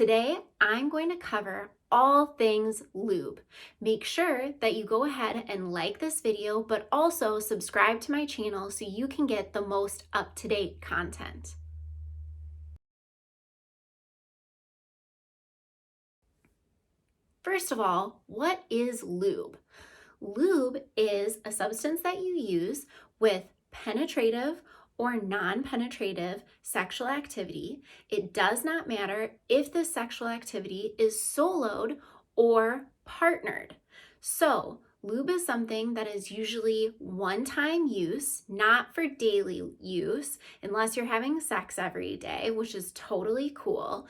Today, I'm going to cover all things lube. Make sure that you go ahead and like this video, but also subscribe to my channel so you can get the most up-to-date content. First of all, what is lube? Lube is a substance that you use with penetrative or non-penetrative sexual activity. It does not matter if the sexual activity is soloed or partnered. So, lube is something that is usually one-time use, not for daily use, unless you're having sex every day, which is totally cool.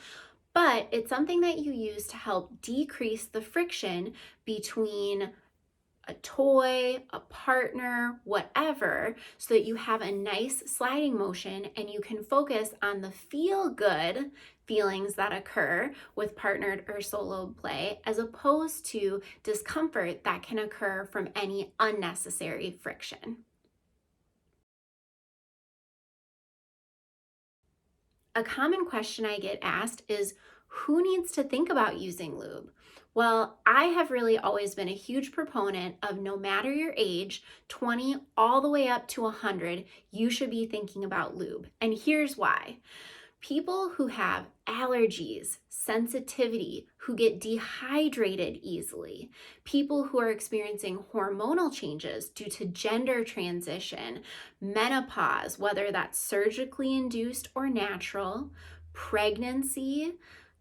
But it's something that you use to help decrease the friction between a toy, a partner, whatever, so that you have a nice sliding motion and you can focus on the feel-good feelings that occur with partnered or solo play, as opposed to discomfort that can occur from any unnecessary friction. A common question I get asked is, who needs to think about using lube? Well, I have really always been a huge proponent of no matter your age, 20 all the way up to 100, you should be thinking about lube. And here's why. People who have allergies, sensitivity, who get dehydrated easily, people who are experiencing hormonal changes due to gender transition, menopause, whether that's surgically induced or natural, pregnancy,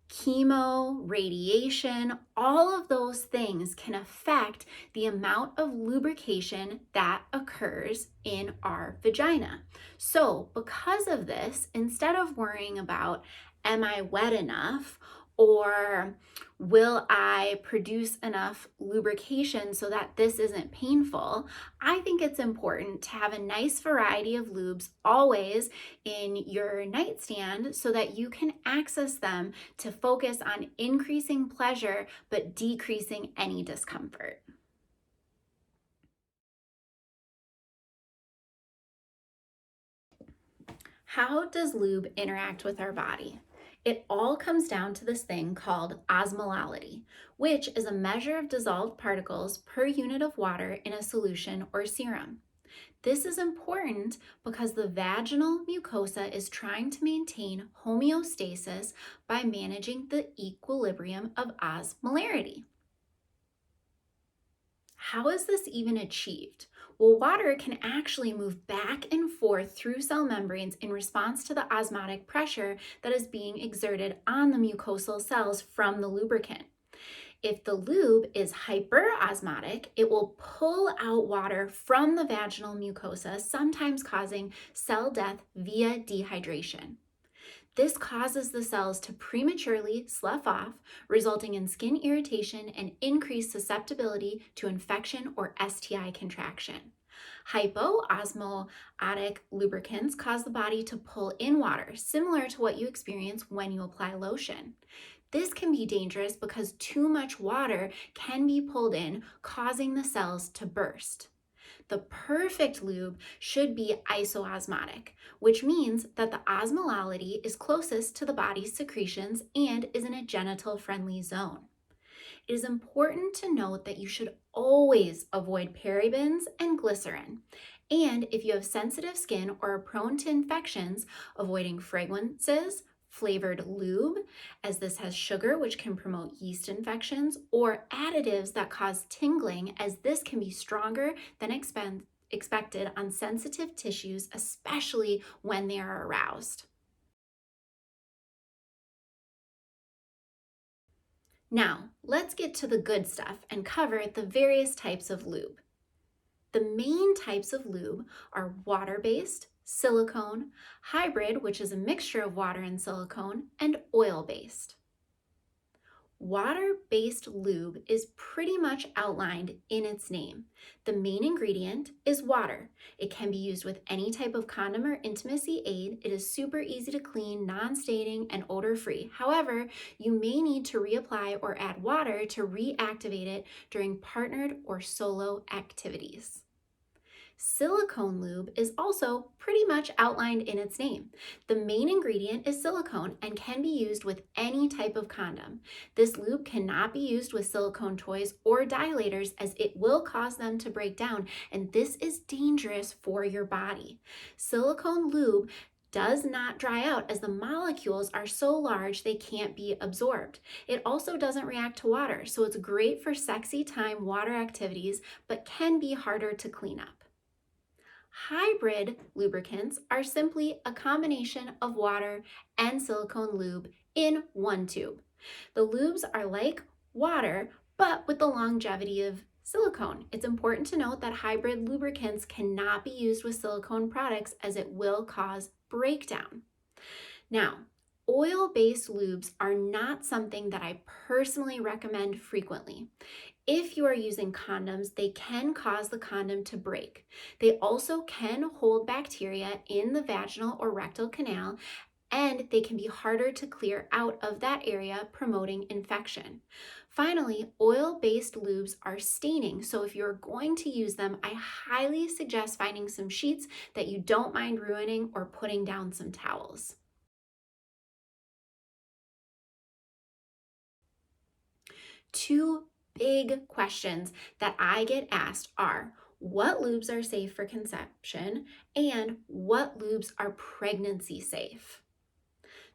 chemo, radiation, all of those things can affect the amount of lubrication that occurs in our vagina. So because of this, instead of worrying about, am I wet enough? Or will I produce enough lubrication so that this isn't painful? I think it's important to have a nice variety of lubes always in your nightstand so that you can access them to focus on increasing pleasure but decreasing any discomfort. How does lube interact with our body? It all comes down to this thing called osmolality, which is a measure of dissolved particles per unit of water in a solution or serum. This is important because the vaginal mucosa is trying to maintain homeostasis by managing the equilibrium of osmolarity. How is this even achieved? Well, water can actually move back and forth through cell membranes in response to the osmotic pressure that is being exerted on the mucosal cells from the lubricant. If the lube is hyperosmotic, it will pull out water from the vaginal mucosa, sometimes causing cell death via dehydration. This causes the cells to prematurely slough off, resulting in skin irritation and increased susceptibility to infection or STI contraction. Hypoosmotic lubricants cause the body to pull in water, similar to what you experience when you apply lotion. This can be dangerous because too much water can be pulled in, causing the cells to burst. The perfect lube should be isoosmotic, which means that the osmolality is closest to the body's secretions and is in a genital-friendly zone. It is important to note that you should always avoid parabens and glycerin. And if you have sensitive skin or are prone to infections, avoiding fragrances, flavored lube, as this has sugar, which can promote yeast infections, or additives that cause tingling, as this can be stronger than expected on sensitive tissues, especially when they are aroused. Now, let's get to the good stuff and cover the various types of lube. The main types of lube are water-based, silicone, hybrid, which is a mixture of water and silicone, and oil-based. Water-based lube is pretty much outlined in its name. The main ingredient is water. It can be used with any type of condom or intimacy aid. It is super easy to clean, non-staining, and odor-free. However, you may need to reapply or add water to reactivate it during partnered or solo activities. Silicone lube is also pretty much outlined in its name. The main ingredient is silicone and can be used with any type of condom. This lube cannot be used with silicone toys or dilators as it will cause them to break down, and this is dangerous for your body. Silicone lube does not dry out as the molecules are so large they can't be absorbed. It also doesn't react to water, so it's great for sexy time water activities, but can be harder to clean up. Hybrid lubricants are simply a combination of water and silicone lube in one tube. The lubes are like water, but with the longevity of silicone. It's important to note that hybrid lubricants cannot be used with silicone products as it will cause breakdown. Now, oil-based lubes are not something that I personally recommend frequently. If you are using condoms, they can cause the condom to break. They also can hold bacteria in the vaginal or rectal canal, and they can be harder to clear out of that area, promoting infection. Finally, oil-based lubes are staining, so if you're going to use them, I highly suggest finding some sheets that you don't mind ruining or putting down some towels. Two big questions that I get asked are, what lubes are safe for conception and what lubes are pregnancy safe?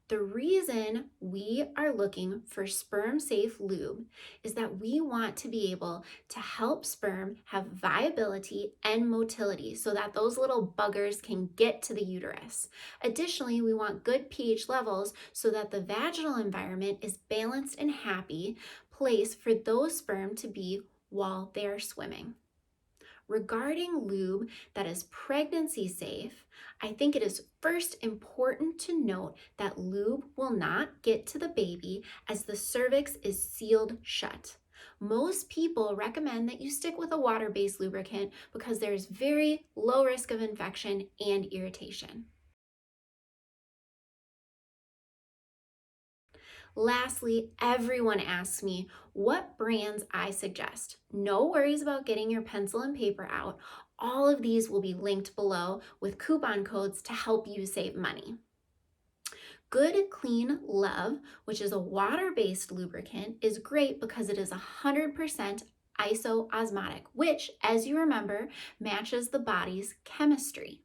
The reason we are looking for sperm safe lube is that we want to be able to help sperm have viability and motility so that those little buggers can get to the uterus. Additionally, we want good pH levels so that the vaginal environment is balanced and happy place for those sperm to be while they are swimming. Regarding lube that is pregnancy safe, I think it is first important to note that lube will not get to the baby as the cervix is sealed shut. Most people recommend that you stick with a water-based lubricant because there's very low risk of infection and irritation. Lastly, everyone asks me what brands I suggest. No worries about getting your pencil and paper out. All of these will be linked below with coupon codes to help you save money. Good Clean Love, which is a water-based lubricant, is great because it is 100% isoosmotic, which, as you remember, matches the body's chemistry.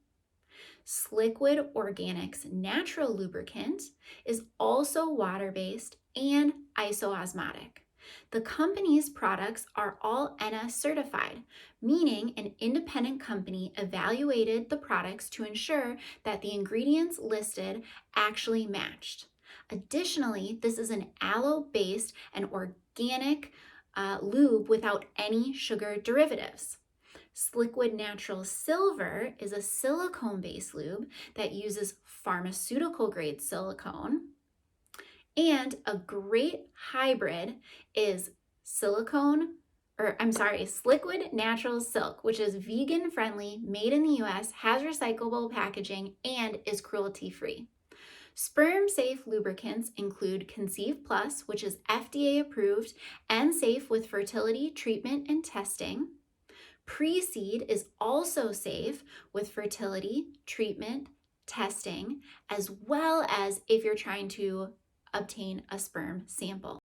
Sliquid Organics Natural Lubricant is also water-based and isoosmotic. The company's products are all NS certified, meaning an independent company evaluated the products to ensure that the ingredients listed actually matched. Additionally, this is an aloe-based and organic lube without any sugar derivatives. Sliquid Natural Silver is a silicone-based lube that uses pharmaceutical-grade silicone. And a great hybrid is Sliquid Natural Silk, which is vegan-friendly, made in the US, has recyclable packaging, and is cruelty-free. Sperm-safe lubricants include Conceive Plus, which is FDA approved and safe with fertility treatment and testing. Pre-seed is also safe with fertility, treatment, testing, as well as if you're trying to obtain a sperm sample.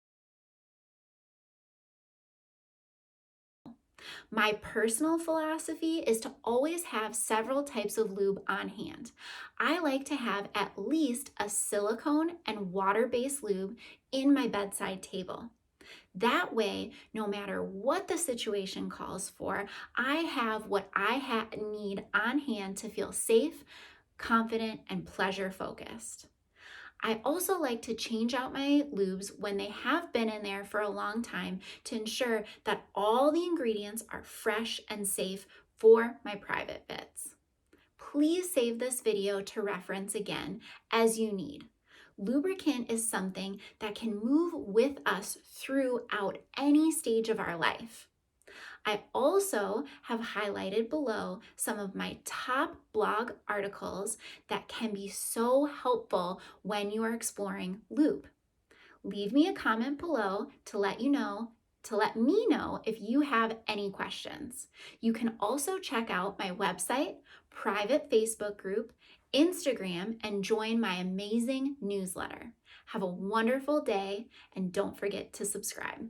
My personal philosophy is to always have several types of lube on hand. I like to have at least a silicone and water-based lube in my bedside table. That way, no matter what the situation calls for, I have what I need on hand to feel safe, confident, and pleasure-focused. I also like to change out my lubes when they have been in there for a long time to ensure that all the ingredients are fresh and safe for my private bits. Please save this video to reference again as you need. Lubricant is something that can move with us throughout any stage of our life. I also have highlighted below some of my top blog articles that can be so helpful when you are exploring lube. Leave me a comment below to let you know to let me know if you have any questions. You can also check out my website, private Facebook group, Instagram, and join my amazing newsletter. Have a wonderful day, and don't forget to subscribe.